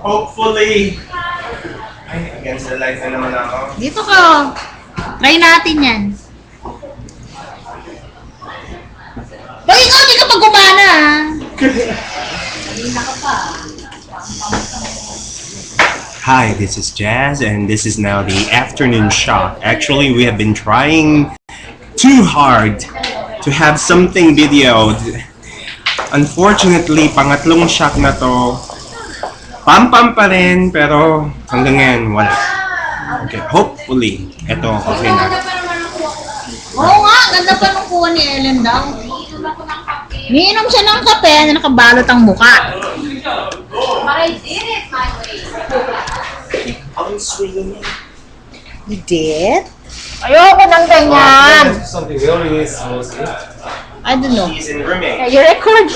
Hopefully. Ay, against the light na naman ako. Dito ko. Try natin yan. Pero ikaw, hindi ka pa gumana, ha? Hi, this is Jazz, and this is now the afternoon shot. Actually, we have been trying too hard to have something videoed. Unfortunately, pangatlong shot na to. Pam-pam pa rin, pero hanggang ngayon, wala. Okay, hopefully, ito okay na. Oo nga, ganda pa nung kuha ni Ellen daw. Niinom siya ng kape na nakabalot ang muka. But I did it my way. You did? Ayoko ng ganyan. Something really supposed to. I don't know. He's in rooming. You're recording.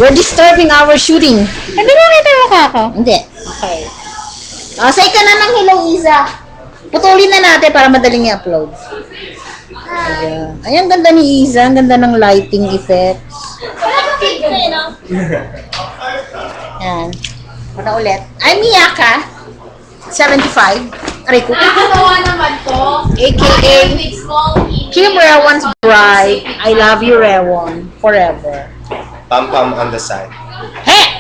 You're disturbing our shooting. Hindi mo kita mukha ko? Hindi. Okay. Say ka na ng hello, Isa. Putulin na natin para madaling i-upload. Ayan. Ay, ang ganda ni Isa. Ang ganda ng lighting effects. Ayan. Ano ulit? I'm Miyaka. 75. Aray ko. Nakakatawa naman to. AKA With small Kim Rewon's bride. I love you, Rewon. Forever. Pam-pam on the side. Hey!